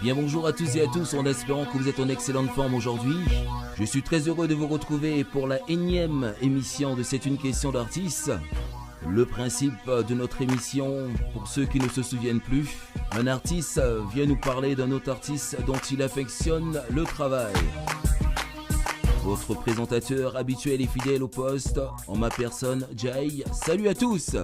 Bien bonjour à tous et à tous, en espérant que vous êtes en excellente forme aujourd'hui. Je suis très heureux de vous retrouver pour la énième émission de C'est une question d'artiste. Le principe de notre émission, pour ceux qui ne se souviennent plus, un artiste vient nous parler d'un autre artiste dont il affectionne le travail. Votre présentateur habituel et fidèle au poste, en ma personne, Jay. Salut à tous!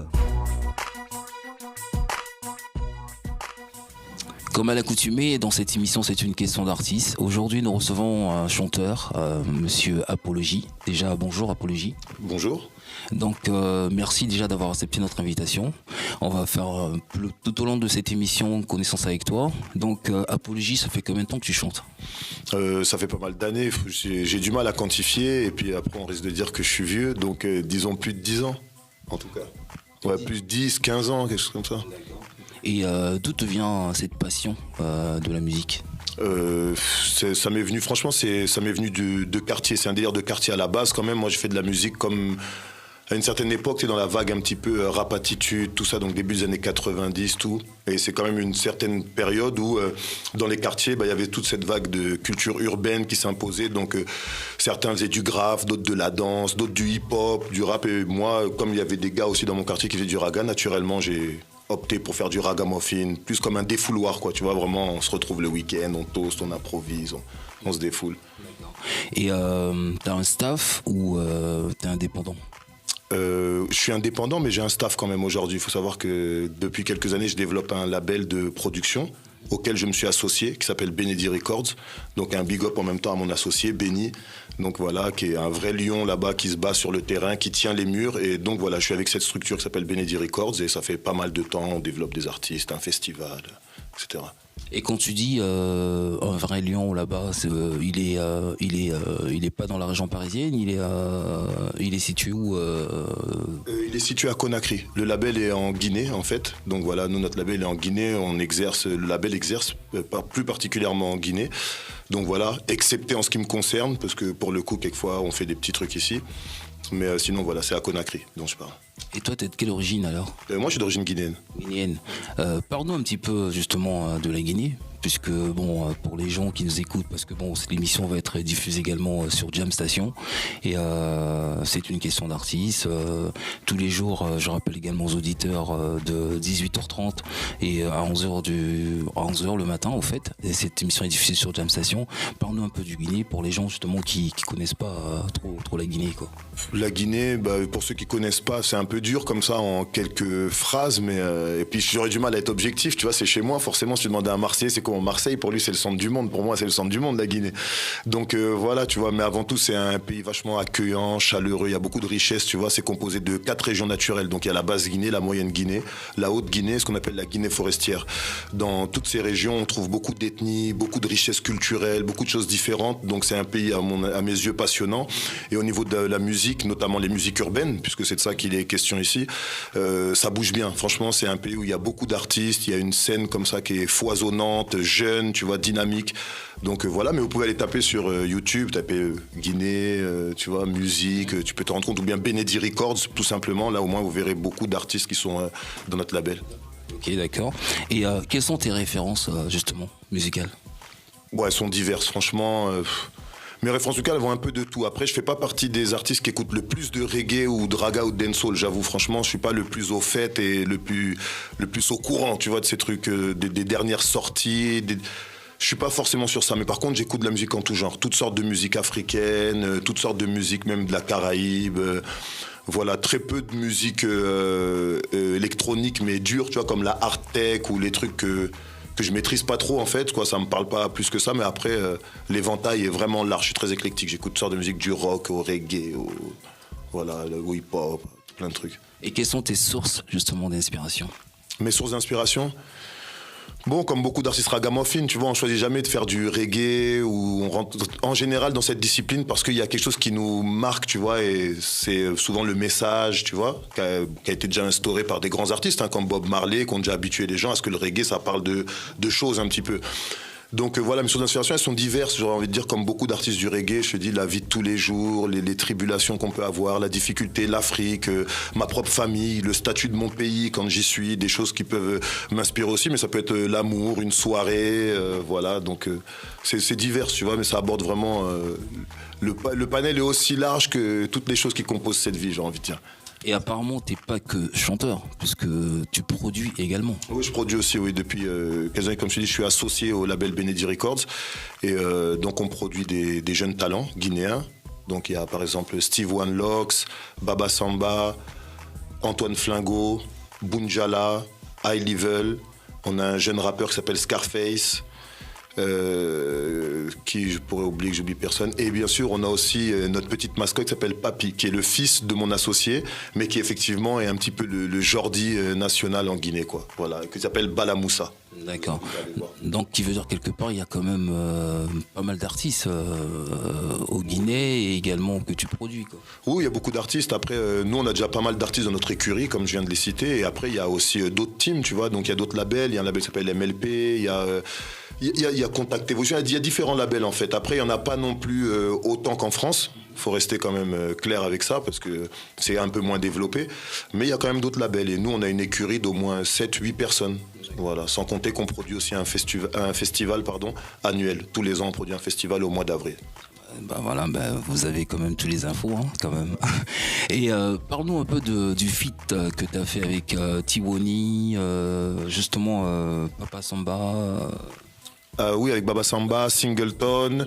Comme à l'accoutumée, dans cette émission, c'est une question d'artiste. Aujourd'hui, nous recevons un chanteur, monsieur Apologie. Déjà, bonjour Apologie. Bonjour. Donc, merci déjà d'avoir accepté notre invitation. On va faire tout au long de cette émission connaissance avec toi. Donc, Apologie, ça fait combien de temps que tu chantes ? Ça fait pas mal d'années. J'ai du mal à quantifier. Et puis après, on risque de dire que je suis vieux. Donc, disons plus de 10 ans, en tout cas. Ouais, plus de 10, 15 ans, quelque chose comme ça. Et d'où te vient cette passion de la musique ? Ça m'est venu, franchement, ça m'est venu de quartier. C'est un délire de quartier à la base quand même. Moi, j'ai fait de la musique comme à une certaine époque, c'est dans la vague un petit peu rap attitude, tout ça, donc début des années 90, tout. Et c'est quand même une certaine période où, dans les quartiers, il y avait toute cette vague de culture urbaine qui s'imposait. Donc, certains faisaient du graphe, d'autres de la danse, d'autres du hip-hop, du rap. Et moi, comme il y avait des gars aussi dans mon quartier qui faisaient du raga, naturellement, j'ai opté pour faire du ragamuffin, plus comme un défouloir, quoi. Tu vois, vraiment, on se retrouve le week-end, on toast, on improvise, on se défoule. Et t'as un staff ou t'es indépendant ? Je suis indépendant, mais j'ai un staff quand même aujourd'hui. Il faut savoir que depuis quelques années, je développe un label de production auquel je me suis associé, qui s'appelle Benedi Records. Donc un big up en même temps à mon associé, Benny. Donc voilà, qui est un vrai lion là-bas, qui se bat sur le terrain, qui tient les murs. Et donc voilà, je suis avec cette structure qui s'appelle Benedi Records et ça fait pas mal de temps. On développe des artistes, un festival, etc. Et quand tu dis un vrai lion là-bas, il est pas dans la région parisienne, il est situé où Il est situé à Conakry. Le label est en Guinée en fait. Donc voilà, nous notre label est en Guinée. Le label exerce plus particulièrement en Guinée. Donc voilà, excepté en ce qui me concerne, parce que pour le coup, quelquefois, on fait des petits trucs ici. Mais sinon, voilà, c'est à Conakry dont je parle. Et toi, t'es de quelle origine alors ? Moi, je suis d'origine guinéenne. Guinéenne. Parle-nous un petit peu justement de la Guinée, puisque bon, pour les gens qui nous écoutent, parce que bon, cette émission va être diffusée également sur Jam Station, et c'est une question d'artiste. Tous les jours, je rappelle également aux auditeurs de 18h30 et à 11h le matin, au fait. Et cette émission est diffusée sur Jam Station. Parle-nous un peu du Guinée pour les gens justement qui connaissent pas trop la Guinée, quoi. La Guinée, pour ceux qui connaissent pas, c'est un peu dur comme ça en quelques phrases, mais et puis j'aurais du mal à être objectif, tu vois, c'est chez moi, forcément, si tu demandes à un Marseillais, c'est comment Marseille, pour lui c'est le centre du monde, pour moi c'est le centre du monde, la Guinée. Donc voilà, tu vois, mais avant tout c'est un pays vachement accueillant, chaleureux, il y a beaucoup de richesses, tu vois, c'est composé de 4 régions naturelles, donc il y a la basse Guinée, la moyenne Guinée, la haute Guinée, ce qu'on appelle la Guinée forestière. Dans toutes ces régions, on trouve beaucoup d'ethnies, beaucoup de richesses culturelles, beaucoup de choses différentes, donc c'est un pays à mes yeux passionnant. Et au niveau de la musique, notamment les musiques urbaines, puisque c'est de ça qu'il est question ici, ça bouge bien. Franchement, c'est un pays où il y a beaucoup d'artistes, il y a une scène comme ça qui est foisonnante, jeune, tu vois, dynamique. Donc voilà, mais vous pouvez aller taper sur YouTube, taper Guinée, tu vois, musique, tu peux te rendre compte, ou bien Benedi Records, tout simplement. Là, au moins, vous verrez beaucoup d'artistes qui sont dans notre label. Ok, d'accord. Et quelles sont tes références, justement, musicales ? Ouais, elles sont diverses, franchement. Mes références musicales vont un peu de tout. Après, je fais pas partie des artistes qui écoutent le plus de reggae ou de raga ou de dancehall. J'avoue, franchement, je suis pas le plus au fait et le plus au courant, tu vois, de ces trucs, des dernières sorties. Je suis pas forcément sur ça, mais par contre, j'écoute de la musique en tout genre. Toutes sortes de musique africaine, toutes sortes de musique, même de la Caraïbe. Voilà, très peu de musique électronique, mais dure, tu vois, comme la hard tech ou les trucs que je maîtrise pas trop en fait, quoi, ça me parle pas plus que ça, mais après l'éventail est vraiment large, je suis très éclectique, j'écoute toutes sortes de musique, du rock au reggae, au hip-hop, plein de trucs. Et quelles sont tes sources justement d'inspiration ? Mes sources d'inspiration ? Bon, comme beaucoup d'artistes ragamuffin, tu vois, on choisit jamais de faire du reggae ou on rentre en général dans cette discipline parce qu'il y a quelque chose qui nous marque, tu vois, et c'est souvent le message, tu vois, qui a été déjà instauré par des grands artistes, hein, comme Bob Marley, qui ont déjà habitué les gens à ce que le reggae, ça parle de choses un petit peu. Donc voilà, mes sources d'inspiration, elles sont diverses, j'aurais envie de dire, comme beaucoup d'artistes du reggae, je te dis la vie de tous les jours, les tribulations qu'on peut avoir, la difficulté, l'Afrique, ma propre famille, le statut de mon pays quand j'y suis, des choses qui peuvent m'inspirer aussi, mais ça peut être l'amour, une soirée, voilà, donc c'est divers, tu vois, mais ça aborde vraiment... le panel est aussi large que toutes les choses qui composent cette vie, j'ai envie de dire. Et apparemment, t'es pas que chanteur, puisque tu produis également. Oui, je produis aussi, oui. Depuis quelques années, comme je te dis, je suis associé au label Benedi Records. Et donc, on produit des jeunes talents guinéens. Donc, il y a par exemple Steve One Locks, Baba Samba, Antoine Flingo, Bunjala, High Level. On a un jeune rappeur qui s'appelle Scarface. Qui je pourrais oublier que j'oublie personne. Et bien sûr, on a aussi notre petite mascotte qui s'appelle Papi, qui est le fils de mon associé, mais qui effectivement est un petit peu le Jordi national en Guinée, quoi. Voilà, qui s'appelle Balamoussa. D'accord. Donc, qui veut dire quelque part, il y a quand même pas mal d'artistes au Guinée et également que tu produis, quoi. Oui, il y a beaucoup d'artistes. Après, nous, on a déjà pas mal d'artistes dans notre écurie, comme je viens de les citer. Et après, il y a aussi d'autres teams, tu vois. Donc, il y a d'autres labels. Il y a un label qui s'appelle MLP. Il y a Contact Evolution. Il y a différents labels, en fait. Après, il n'y en a pas non plus autant qu'en France. Il faut rester quand même clair avec ça parce que c'est un peu moins développé. Mais il y a quand même d'autres labels. Et nous, on a une écurie d'au moins 7-8 personnes. Voilà. Sans compter qu'on produit aussi un festival annuel. Tous les ans, on produit un festival au mois d'avril. Voilà, vous avez quand même tous les infos, hein, quand même. Et parle-nous un peu du feat que tu as fait avec Tiwoni, justement Papa Samba. Oui, avec Baba Samba, Singleton,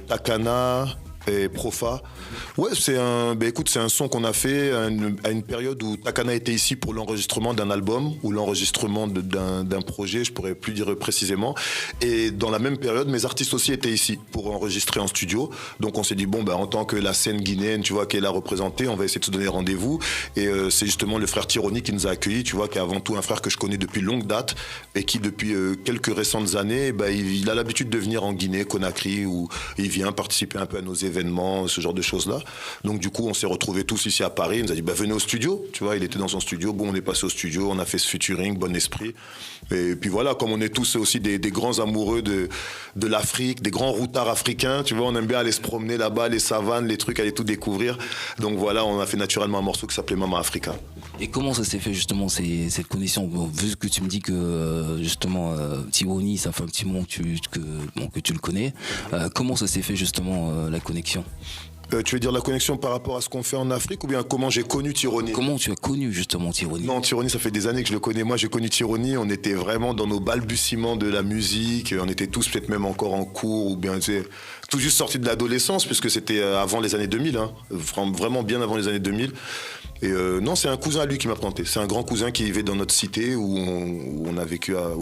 Takana et Profa. Ouais, c'est un son qu'on a fait à une période où Takana était ici pour l'enregistrement d'un album ou l'enregistrement d'un projet, je pourrais plus dire précisément. Et dans la même période, mes artistes aussi étaient ici pour enregistrer en studio. Donc on s'est dit, en tant que la scène guinéenne, tu vois, qui est là représentée, on va essayer de se donner rendez-vous. Et c'est justement le frère Tironi qui nous a accueillis, tu vois, qui est avant tout un frère que je connais depuis longue date et qui, depuis quelques récentes années, il a l'habitude de venir en Guinée, Conakry, où il vient participer un peu à nos événements, ce genre de choses-là. Donc du coup, on s'est retrouvés tous ici à Paris. Il nous a dit, venez au studio. Tu vois, il était dans son studio. Bon, on est passé au studio, on a fait ce featuring, Bon Esprit. Et puis voilà, comme on est tous aussi des grands amoureux de l'Afrique, des grands routards africains, tu vois, on aime bien aller se promener là-bas, les savanes, les trucs, aller tout découvrir. Donc voilà, on a fait naturellement un morceau qui s'appelait Mama Africa. Et comment ça s'est fait justement cette connexion, vu que tu me dis que justement Tiwoni, ça fait un petit moment que tu le connais, comment ça s'est fait justement la connexion? Tu veux dire la connexion par rapport à ce qu'on fait en Afrique ou bien comment j'ai connu Tironi? Comment tu as connu justement Tironi? Non, Tironi, ça fait des années que je le connais. Moi, j'ai connu Tironi, on était vraiment dans nos balbutiements de la musique. On était tous peut-être même encore en cours ou bien, tu sais, tout juste sortis de l'adolescence puisque c'était avant les années 2000, hein, vraiment bien avant les années 2000. Et non, c'est un cousin à lui qui m'a présenté. C'est un grand cousin qui vivait dans notre cité où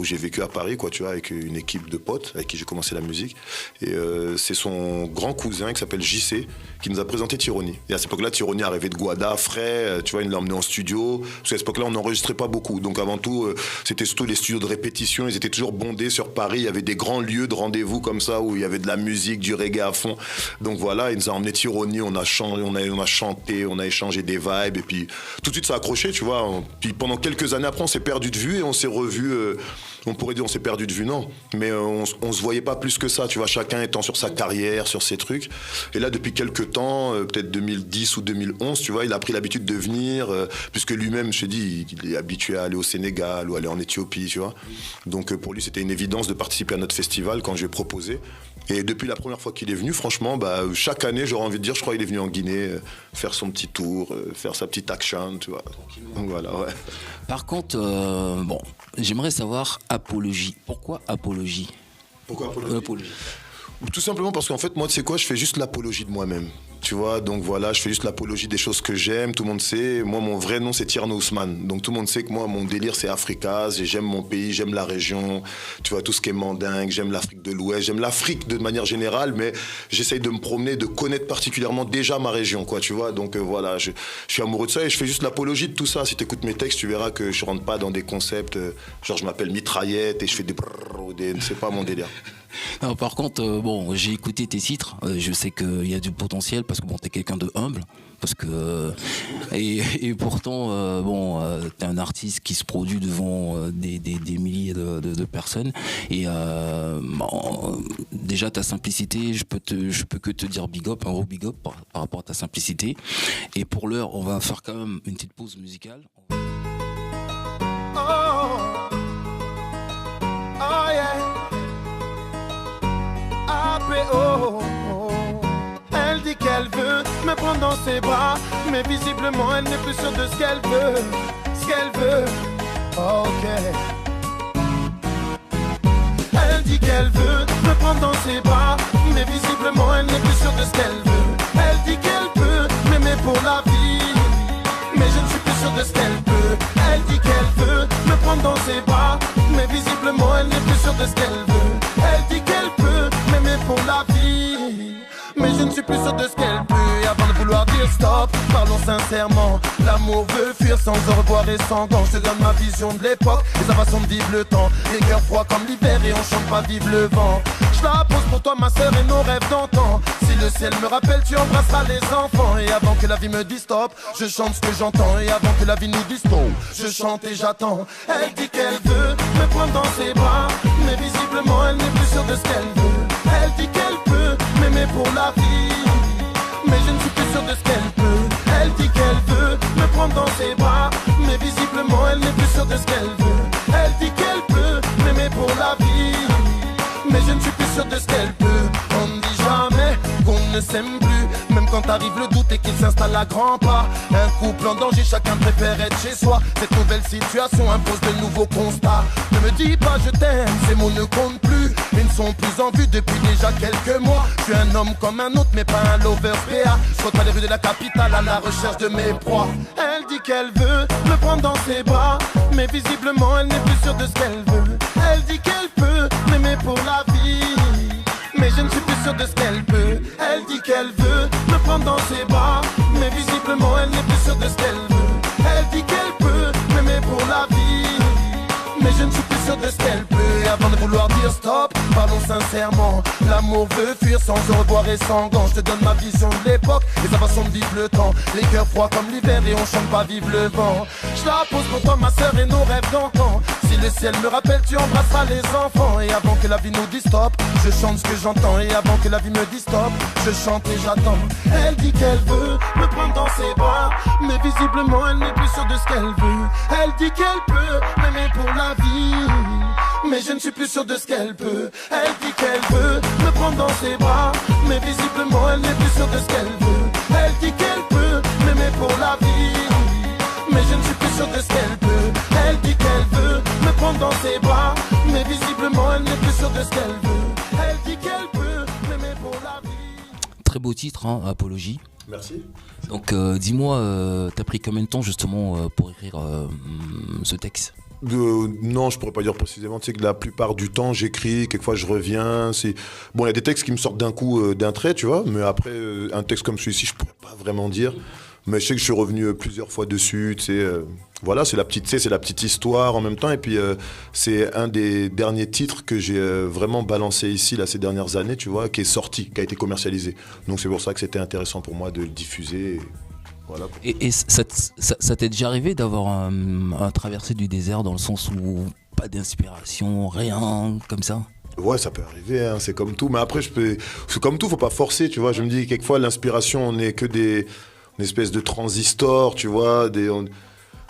j'ai vécu à Paris, quoi, tu vois, avec une équipe de potes avec qui j'ai commencé la musique. Et c'est son grand cousin qui s'appelle JC qui nous a présenté Tironi. Et à cette époque-là, Tironi arrivait de Guada, frais, tu vois, il l'a emmené en studio. Parce qu'à cette époque-là, on n'enregistrait pas beaucoup. Donc avant tout, c'était surtout les studios de répétition. Ils étaient toujours bondés sur Paris. Il y avait des grands lieux de rendez-vous comme ça où il y avait de la musique, du reggae à fond. Donc voilà, il nous a emmené Tironi. On a chanté, on a échangé des vibes. Et puis tout de suite, ça a accroché, tu vois. Puis pendant quelques années après, on s'est perdu de vue et on s'est revus. On pourrait dire on s'est perdu de vue, non. Mais on se voyait pas plus que ça, tu vois. Chacun étant sur sa carrière, sur ses trucs. Et là, depuis quelques temps, peut-être 2010 ou 2011, tu vois, il a pris l'habitude de venir, puisque lui-même, je te dis, il est habitué à aller au Sénégal ou aller en Éthiopie, tu vois. Donc pour lui, c'était une évidence de participer à notre festival quand je lui ai proposé. Et depuis la première fois qu'il est venu, franchement, chaque année, j'aurais envie de dire, je crois qu'il est venu en Guinée faire son petit tour, faire sa petite action, tu vois. Donc voilà, ouais. Par contre, j'aimerais savoir apologie. Pourquoi apologie? Pourquoi apologie? Tout simplement parce qu'en fait, moi, tu sais quoi, je fais juste l'apologie de moi-même. Tu vois, donc voilà, je fais juste l'apologie des choses que j'aime, tout le monde sait. Moi, mon vrai nom, c'est Tierno Ousmane. Donc tout le monde sait que moi, mon délire, c'est Africaz. J'aime mon pays, j'aime la région. Tu vois, tout ce qui est mandingue, j'aime l'Afrique de l'Ouest, j'aime l'Afrique de manière générale, mais j'essaye de me promener, de connaître particulièrement déjà ma région, quoi, tu vois. Donc voilà, je suis amoureux de ça et je fais juste l'apologie de tout ça. Si tu écoutes mes textes, tu verras que je rentre pas dans des concepts, genre je m'appelle mitraillette et je fais des brrr ou des... C'est pas mon délire. Non, par contre, bon, j'ai écouté tes titres. Je sais qu'il y a du potentiel parce que bon, t'es quelqu'un de humble. Parce que et pourtant, bon, t'es un artiste qui se produit devant des milliers de personnes. Et bon, déjà ta simplicité, je peux que te dire big up, un gros big up par rapport à ta simplicité. Et pour l'heure, on va faire quand même une petite pause musicale. Oh yeah. APO. Elle dit qu'elle veut me prendre dans ses bras, mais visiblement elle n'est plus sûre de ce qu'elle veut. Ce qu'elle veut. Ok. Elle dit qu'elle veut me prendre dans ses bras, mais visiblement elle n'est plus sûre de ce qu'elle veut. Elle dit qu'elle peut m'aimer pour la vie, mais je ne suis plus sûr de ce qu'elle peut. Elle dit qu'elle veut me prendre dans ses bras, mais visiblement elle n'est plus sûre de ce qu'elle veut. Elle dit qu'elle peut m'aimer pour la vie, mais je ne suis plus sûr de ce qu'elle peut. Et avant de vouloir dire stop, parlons sincèrement. L'amour veut fuir sans au revoir et sans gants. Je te donne ma vision de l'époque et sa façon de vivre le temps. Les cœurs froids comme l'hiver et on chante pas vive le vent. Je la pose pour toi ma sœur et nos rêves d'antan. Si le ciel me rappelle tu embrasseras les enfants. Et avant que la vie me dise stop, je chante ce que j'entends. Et avant que la vie nous dise stop, je chante et j'attends. Elle dit qu'elle veut me prendre dans ses bras, mais visiblement elle n'est plus sûre de ce qu'elle veut. Elle dit qu'elle peut m'aimer pour la vie, mais je ne suis plus sûr de ce qu'elle peut. Elle dit qu'elle veut me prendre dans ses bras, mais visiblement elle n'est plus sûre de ce qu'elle veut. Elle dit qu'elle peut m'aimer pour la vie, mais je ne suis plus sûr de ce qu'elle peut. On ne dit jamais qu'on ne s'aime plus, même quand arrive le doute et qu'il s'installe à grands pas. Un couple en danger, chacun préfère être chez soi. Cette nouvelle situation impose de nouveaux constats. Ne me dis pas je t'aime, ces mots ne comptent plus. Ils ne sont plus en vue depuis déjà quelques mois. Je suis un homme comme un autre mais pas un lover PA. Je côtoie les rues de la capitale à la recherche de mes proies. Elle dit qu'elle veut me prendre dans ses bras, mais visiblement elle n'est plus sûre de ce qu'elle veut. Elle dit qu'elle peut m'aimer pour la vie, mais je ne suis plus sûr de ce qu'elle peut. Elle dit qu'elle veut me prendre dans ses bras, mais visiblement elle n'est plus sûre de ce qu'elle veut. Elle dit qu'elle peut m'aimer pour la vie, mais je ne suis plus sûr de ce qu'elle peut. Et avant de vouloir dire stop, parlons sincèrement. L'amour veut fuir sans au revoir et sans gants. Je te donne ma vision de l'époque et sa façon de vivre le temps. Les cœurs froids comme l'hiver et on chante pas vive le vent. Je la pose pour toi ma sœur et nos rêves d'antan. Si le ciel me rappelle tu embrasseras les enfants. Et avant que la vie nous dise stop, je chante ce que j'entends. Et avant que la vie me dise stop, je chante et j'attends. Elle dit qu'elle veut me prendre dans ses bras, mais visiblement elle n'est plus sûre de ce qu'elle veut. Elle dit qu'elle peut m'aimer pour la vie, mais je ne suis plus sûr de ce qu'elle peut. Elle dit qu'elle veut me prendre dans ses bras, mais visiblement elle n'est plus sûre de ce qu'elle veut. Elle dit qu'elle peut m'aimer pour la vie, mais je ne suis plus sûr de ce qu'elle peut. Elle dit qu'elle veut me prendre dans ses bras, mais visiblement elle n'est plus sûre de ce qu'elle veut. Elle dit qu'elle peut m'aimer pour la vie. Très beau titre, hein, Apologie. Merci. Donc dis-moi, t'as pris combien de temps justement pour écrire ce texte? Non, je pourrais pas dire précisément. Tu sais que la plupart du temps, j'écris, quelquefois je reviens. Bon, il y a des textes qui me sortent d'un coup, d'un trait, tu vois. Mais après, un texte comme celui-ci, je pourrais pas vraiment dire. Mais je sais que je suis revenu plusieurs fois dessus, tu sais. Voilà, c'est la petite histoire en même temps. Et puis, c'est un des derniers titres que j'ai vraiment balancé ici, là, ces dernières années, tu vois, qui est sorti, qui a été commercialisé. Donc, c'est pour ça que c'était intéressant pour moi de le diffuser. Voilà. Et ça t'est déjà arrivé d'avoir un traversée du désert dans le sens où pas d'inspiration, rien, comme ça? Ouais, ça peut arriver, hein, c'est comme tout. Mais après, c'est comme tout, faut pas forcer, tu vois. Je me dis, quelquefois, l'inspiration, on n'est que une espèce de transistor, tu vois.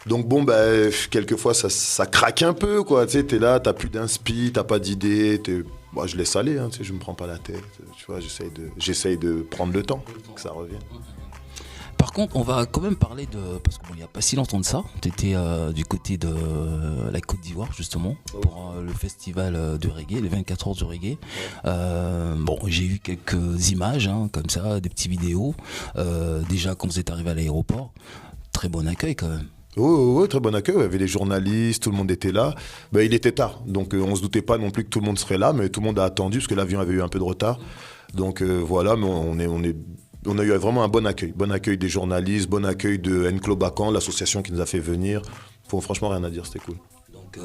Donc bon, bah, quelquefois, ça craque un peu, quoi. Tu sais, t'es là, t'as plus d'inspi, t'as pas d'idée. Moi, je laisse aller, hein, tu sais, je me prends pas la tête. Tu vois, j'essaye de prendre le temps, que ça revienne. Par contre, on va quand même parler parce qu'il n'y a pas si longtemps de ça, tu étais du côté de la Côte d'Ivoire justement, pour le festival du reggae, les 24 heures du reggae. Bon, j'ai eu quelques images, hein, comme ça, des petites vidéos. Déjà, quand vous êtes arrivé à l'aéroport, très bon accueil quand même. Oui, très bon accueil. Il y avait les journalistes, tout le monde était là. Ben, il était tard, donc on ne se doutait pas non plus que tout le monde serait là, mais tout le monde a attendu parce que l'avion avait eu un peu de retard. Donc voilà, mais on a eu vraiment un bon accueil des journalistes, bon accueil de N-Club Bacan, l'association qui nous a fait venir. Franchement, rien à dire, c'était cool. Donc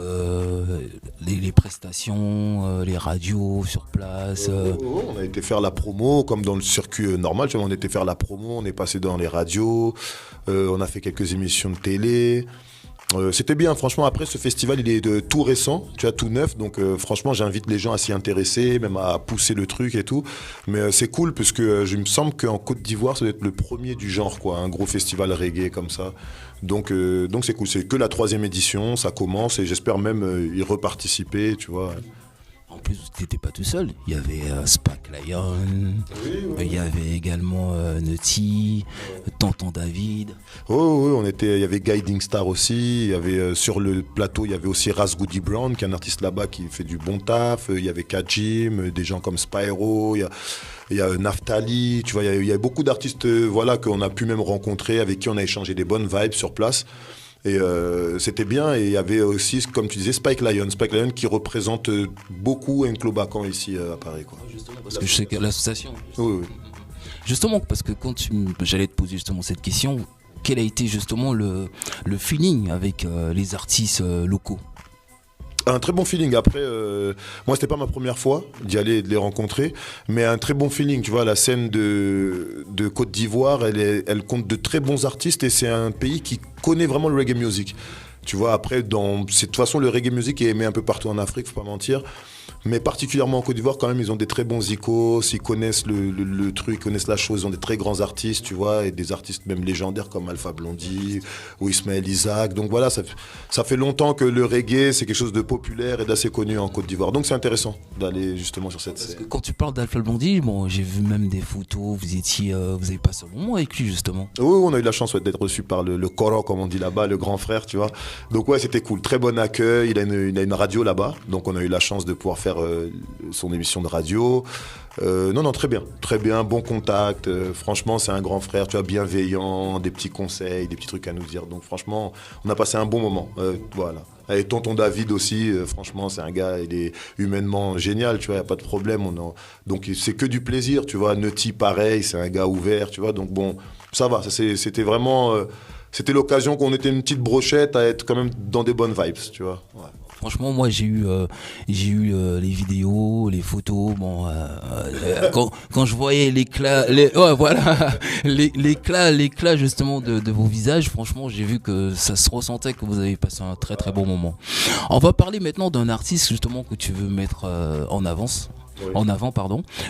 les prestations, les radios sur place. On a été faire la promo, comme dans le circuit normal. Tu vois, on a été faire la promo, on est passé dans les radios, on a fait quelques émissions de télé. C'était bien, franchement. Après, ce festival, il est tout récent, tu vois, tout neuf. Donc, franchement, j'invite les gens à s'y intéresser, même à pousser le truc et tout. Mais c'est cool, parce que je me semble qu'en Côte d'Ivoire, ça doit être le premier du genre, quoi. Un gros festival reggae comme ça. Donc c'est cool. C'est que la 3e édition, ça commence et j'espère même y reparticiper, tu vois. En plus, tu n'étais pas tout seul. Il y avait Spike Lion, il y avait également Nutty, Tonton David. Oui, il y avait Guiding Star aussi. Il y avait sur le plateau, il y avait aussi Ras Goody Brown, qui est un artiste là-bas qui fait du bon taf. Il y avait Kajim, des gens comme Spyro. Il y a Naftali. Tu vois, il y a beaucoup d'artistes, voilà, qu'on a pu même rencontrer, avec qui on a échangé des bonnes vibes sur place. Et c'était bien, et il y avait aussi, comme tu disais, Spike Lion qui représente beaucoup Enclo Bacan ici à Paris, quoi. Justement, parce que je sais que l'association. Oui. Justement, parce que j'allais te poser justement cette question, quel a été justement le feeling avec les artistes locaux? Un très bon feeling. Après, moi, c'était pas ma première fois d'y aller et de les rencontrer, mais un très bon feeling. Tu vois, la scène de Côte d'Ivoire, elle compte de très bons artistes, et c'est un pays qui connaît vraiment le reggae music. Tu vois, après, de toute façon, le reggae music est aimé un peu partout en Afrique, faut pas mentir. Mais particulièrement en Côte d'Ivoire, quand même, ils ont des très bons icônes, ils connaissent le truc, ils connaissent la chose, ils ont des très grands artistes, tu vois, et des artistes même légendaires comme Alpha Blondy ou Ismaël Isaac. Donc voilà, ça fait longtemps que le reggae, c'est quelque chose de populaire et d'assez connu en Côte d'Ivoire. Donc c'est intéressant d'aller justement sur cette scène. Quand tu parles d'Alpha Blondy, bon, j'ai vu même des photos, vous avez passé un moment avec lui, justement. Oui, on a eu la chance d'être reçu par le Koro, comme on dit là-bas, le grand frère, tu vois. Donc ouais, c'était cool, très bon accueil, il a une radio là-bas, donc on a eu la chance de pouvoir faire son émission de radio. Non, très bien, bon contact. Franchement, c'est un grand frère, tu vois, bienveillant, des petits conseils, des petits trucs à nous dire. Donc franchement, on a passé un bon moment. Voilà. Et tonton David aussi, franchement, c'est un gars, il est humainement génial, tu vois, il n'y a pas de problème. Donc c'est que du plaisir, tu vois. Nutty, pareil, c'est un gars ouvert, tu vois. Donc bon, ça va, c'était vraiment... c'était l'occasion qu'on était une petite brochette à être quand même dans des bonnes vibes, tu vois. Ouais. Franchement, moi j'ai eu les vidéos, les photos. Bon, quand je voyais l'éclat, l'éclat justement de vos visages, franchement, j'ai vu que ça se ressentait que vous avez passé un très très bon moment. On va parler maintenant d'un artiste justement que tu veux mettre en avant,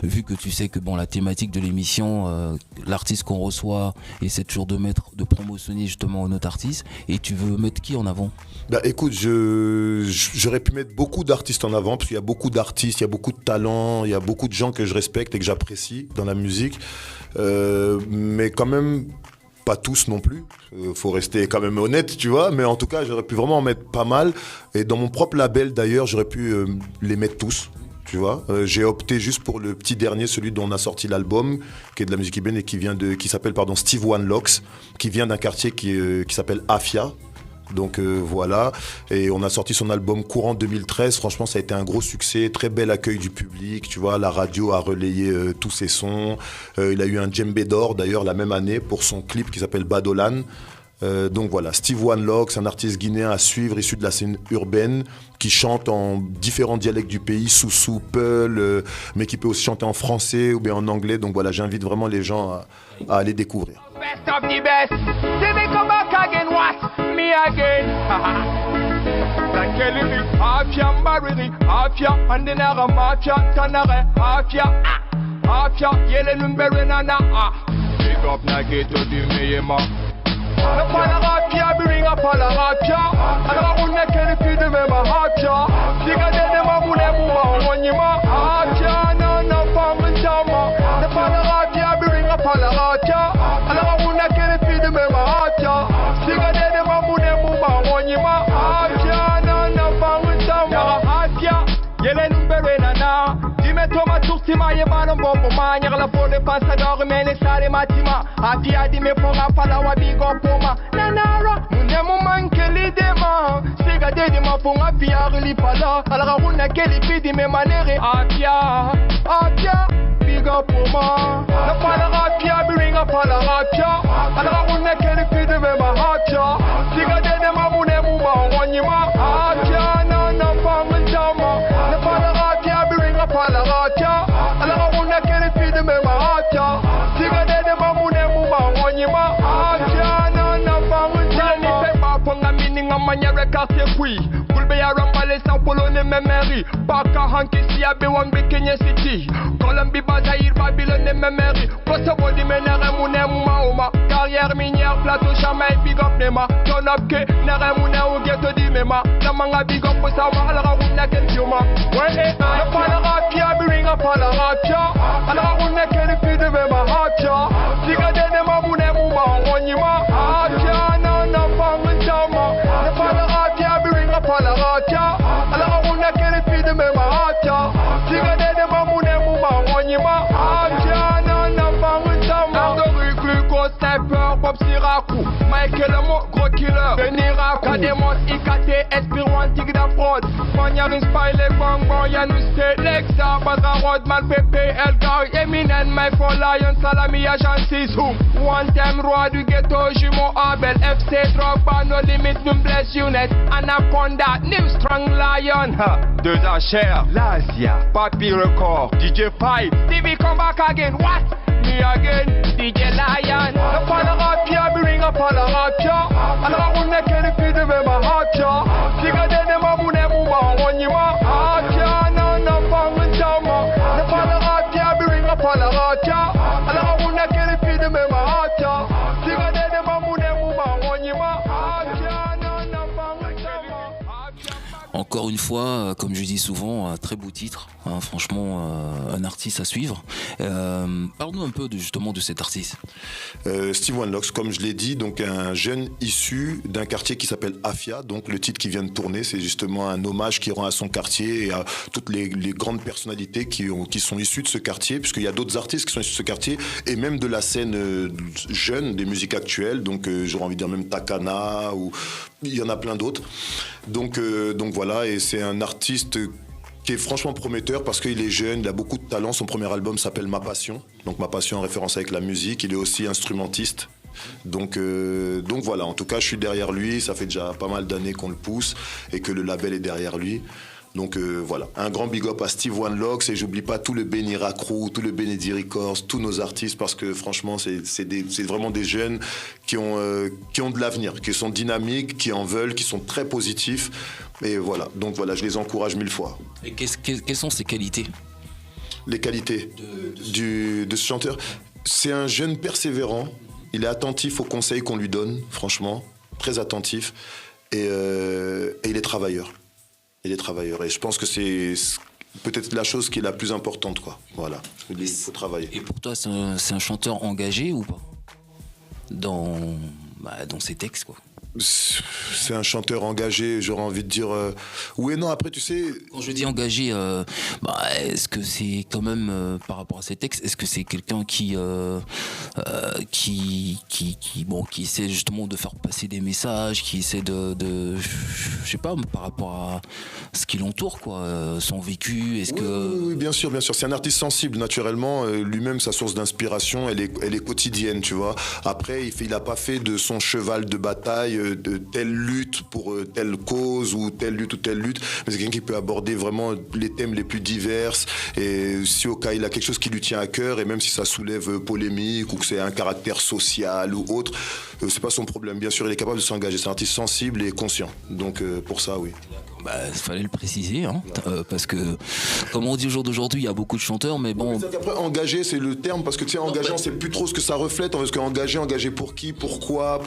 vu que tu sais que bon, la thématique de l'émission, l'artiste qu'on reçoit essaie toujours de promotionner justement notre artiste, et tu veux mettre qui en avant? Bah écoute, j'aurais pu mettre beaucoup d'artistes en avant, parce qu'il y a beaucoup d'artistes, il y a beaucoup de talents, il y a beaucoup de gens que je respecte et que j'apprécie dans la musique, mais quand même pas tous non plus, faut rester quand même honnête, tu vois, mais en tout cas j'aurais pu vraiment en mettre pas mal, et dans mon propre label d'ailleurs j'aurais pu les mettre tous. Tu vois, j'ai opté juste pour le petit dernier, celui dont on a sorti l'album, qui est de la musique cubaine et qui s'appelle Steve One Locks, qui vient d'un quartier qui s'appelle Afia. Donc voilà, et on a sorti son album courant 2013. Franchement, ça a été un gros succès, très bel accueil du public, tu vois, la radio a relayé tous ses sons. Il a eu un djembé d'or d'ailleurs la même année pour son clip qui s'appelle Badolan. Donc voilà, Steve One Locks, un artiste guinéen à suivre, issu de la scène urbaine, qui chante en différents dialectes du pays, Soussou, Peul, mais qui peut aussi chanter en français ou bien en anglais. Donc voilà, j'invite vraiment les gens à aller découvrir. Best of the best, see me come back again, what? Me again, like Kelly, Afia, Barry, Afia, and then Mafia, Tanare, Afia, Yele Lumberry, Nana, big up Nugget to the Mayema. La palarapia, bring a palarapia. Alors on a qu'elle fait de même à Hapia. Si gardez de ma boule, on y va. Hapia, non, pas un jama. La palarapia, bring a palarapia. Alors on a qu'elle fait de même à Hapia. Si gardez de ma boule, on y va. Hapia, non, pas un jama. Hapia, y'a les numbers nana. Dime toma turtima ye malon bombo manyar la pole passador mene sare matima apia di me ponga pala wa bigo poma nanara munde mo mankeli dema siga de ma ponga pia li pala ala runa keli pidi me manere apia bigo poma la pala apia bringa pala apia ala runa keli pidi me ma apia siga de ma mune mu ma wanyima apia na pa Polone Memory, Baka Hankisi Abewan Kenya City, Colombie Bazaïr, Babylone Memory, Kosovo di Menere Mune Mauma, carrière minière, plateau Chamaï, big up Nema, Ton up ke, Nere Mune ou Ghetto di Mema, Namanga big up Sama, Alara Wuna Kenjuma, ouais, la Palarapia, Biringa Palarapia, Alara Wuna Kenfi de Mema, Hapia, Liga de Mamune Muma, Onyima, Hapia, Nana Pangama, la Palarapia, Biringa Palarapia, Alara Wuna Kenfi de Mema, Hapia, Liga de Mamune Muma, Onyima, Hapia, Nana Pangama, Glucose, Sniper, Bob Sirakou, Michael Mo, Gros Killer, Benira, Kademos, IKT, Espirant, Tig da Fraude, Manyarin, Spile, Bang Bang, Yanus, Lexa, Badra Rod, Mal Pepe, Elgar, Eminem, My For Lion, Salami, Agent 6, One Time, Roi du Ghetto, Jumeau, Abel, FC, Drogba, No Limit, Numbless Unit, Anaconda, New Strong Lion, Deux Achères, Lazia, Papi Record, DJ Five, TV come back again, what? Me again, DJ Lion, the Palarapia, bring up Palarapia, and I will neck any feed of my heart, Tiga de Mamune Muma, Onyima, Atia, Nana Pangama, the Palarapia, bring up Palarapia, and I will neck any feed of my heart, Tiga de Mamune Muma, Onyima, Atia, Nana Pangama. Encore une fois, comme je dis souvent, un très beau titre, hein, franchement, un artiste à suivre. Parle-nous un peu justement de cet artiste. Steve One Locks, comme je l'ai dit, donc un jeune issu d'un quartier qui s'appelle Afia. Donc le titre qui vient de tourner, c'est justement un hommage qu'il rend à son quartier et à toutes les grandes personnalités qui sont issues de ce quartier, puisqu'il y a d'autres artistes qui sont issus de ce quartier et même de la scène jeune des musiques actuelles. Donc j'aurais envie de dire même Takana, ou il y en a plein d'autres. Donc voilà, et c'est un artiste qui est franchement prometteur parce qu'il est jeune, il a beaucoup de talent. Son premier album s'appelle Ma Passion, donc Ma Passion en référence avec la musique. Il est aussi instrumentiste. Donc voilà, en tout cas je suis derrière lui, ça fait déjà pas mal d'années qu'on le pousse et que le label est derrière lui. Donc voilà, un grand big up à Steve One Locks, et j'oublie pas tout le Benira Crew, tout le Benedi Records, tous nos artistes, parce que franchement c'est vraiment des jeunes qui ont de l'avenir, qui sont dynamiques, qui en veulent, qui sont très positifs. Et voilà, donc voilà, je les encourage 1000 fois. Et quelles sont ses qualités? Les qualités de ce chanteur, c'est un jeune persévérant, il est attentif aux conseils qu'on lui donne, franchement, très attentif, et il est travailleur. Il est travailleur, et je pense que c'est peut-être la chose qui est la plus importante, quoi. Voilà, il faut travailler. Et pour toi, c'est un chanteur engagé ou pas dans ses textes, quoi? C'est un chanteur engagé, j'aurais envie de dire oui et non. Après, tu sais, quand je dis engagé, est-ce que c'est quand même par rapport à ses textes, est-ce que c'est quelqu'un qui essaie justement de faire passer des messages, qui essaie de je sais pas, par rapport à ce qui l'entoure, quoi, son vécu, est-ce que oui, bien sûr, c'est un artiste sensible naturellement, lui-même sa source d'inspiration elle est quotidienne, tu vois. Après il a pas fait de son cheval de bataille de telle lutte pour telle cause ou telle lutte, mais c'est quelqu'un qui peut aborder vraiment les thèmes les plus divers, et si au cas il a quelque chose qui lui tient à cœur, et même si ça soulève polémique ou que c'est un caractère social ou autre, c'est pas son problème. Bien sûr, il est capable de s'engager, c'est un artiste sensible et conscient, donc pour ça, oui. Il fallait le préciser, hein, parce que, comme on dit au jour d'aujourd'hui, il y a beaucoup de chanteurs, mais bon... Oui, après, engagé, c'est le terme, parce que tu sais, engagé, on sait plus trop ce que ça reflète, parce qu'engagé pour qui, pourquoi,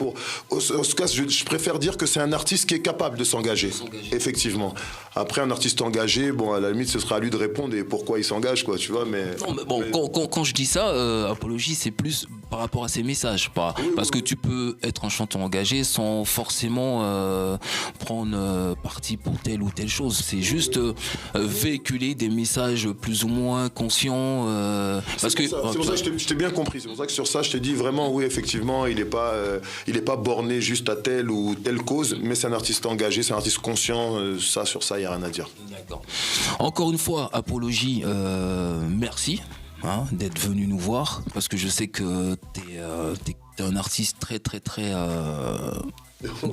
En tout cas, je préfère dire que c'est un artiste qui est capable de s'engager, effectivement. Après, un artiste engagé, bon, à la limite, ce sera à lui de répondre et pourquoi il s'engage, quoi, tu vois, mais... Non, mais bon, quand je dis ça, apologie, c'est plus par rapport à ses messages, parce que tu peux être un chanteur engagé sans forcément prendre parti pour telle ou telle chose. C'est juste véhiculer des messages plus ou moins conscients. C'est pour ça que je t'ai bien compris. C'est pour ça que sur ça, je t'ai dit vraiment, oui, effectivement, il est pas borné juste à telle ou telle cause, mais c'est un artiste engagé, c'est un artiste conscient. Sur ça, il n'y a rien à dire. D'accord. Encore une fois, Apologie, merci. D'être venu nous voir, parce que je sais que t'es un artiste très très très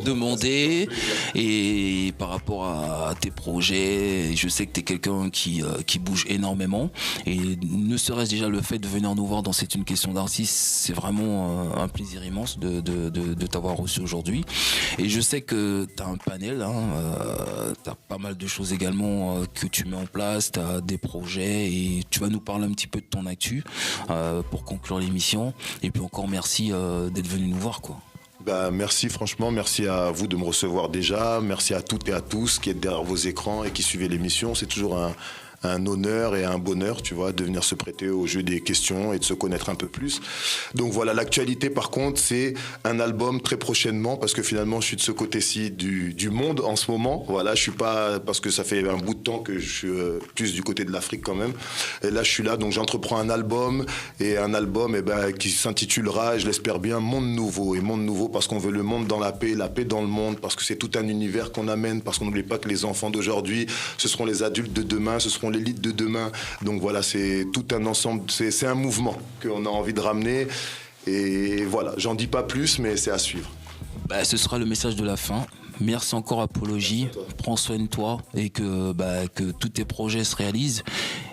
demander. Et par rapport à tes projets, je sais que tu es quelqu'un qui bouge énormément. Et ne serait-ce déjà le fait de venir nous voir dans C'est une question d'artiste, c'est vraiment un plaisir immense de t'avoir reçu aujourd'hui. Et je sais que tu as un panel, tu as pas mal de choses également que tu mets en place, tu as des projets et tu vas nous parler un petit peu de ton actu pour conclure l'émission. Et puis encore merci d'être venu nous voir, quoi. Bah, merci franchement, merci à vous de me recevoir déjà, merci à toutes et à tous qui êtes derrière vos écrans et qui suivez l'émission. C'est toujours un honneur et un bonheur, tu vois, de venir se prêter au jeu des questions et de se connaître un peu plus. Donc voilà, l'actualité par contre, c'est un album très prochainement parce que finalement je suis de ce côté-ci du monde en ce moment. Voilà, je suis pas, parce que ça fait un bout de temps que je suis plus du côté de l'Afrique quand même. Et là je suis là, donc j'entreprends un album qui s'intitulera, je l'espère bien, Monde Nouveau. Et Monde Nouveau parce qu'on veut le monde dans la paix dans le monde, parce que c'est tout un univers qu'on amène, parce qu'on n'oublie pas que les enfants d'aujourd'hui, ce seront les adultes de demain, ce seront l'élite de demain. Donc voilà, c'est tout un ensemble, c'est un mouvement qu'on a envie de ramener. Et voilà, j'en dis pas plus, mais c'est à suivre. Bah, ce sera le message de la fin. Merci encore Apologie, prends soin de toi et que tous tes projets se réalisent.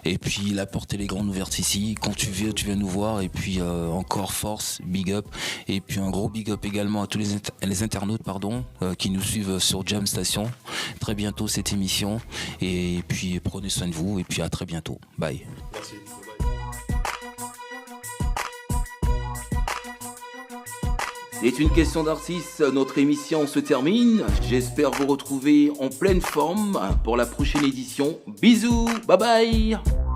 Et puis la porte elle est grande ouverte ici, quand tu viens nous voir. Et puis encore force, big up. Et puis un gros big up également à tous les internautes qui nous suivent sur Jam Station. Très bientôt cette émission. Et puis prenez soin de vous et puis à très bientôt. Bye. Merci. C'est une question d'artiste, notre émission se termine. J'espère vous retrouver en pleine forme pour la prochaine édition. Bisous, bye bye.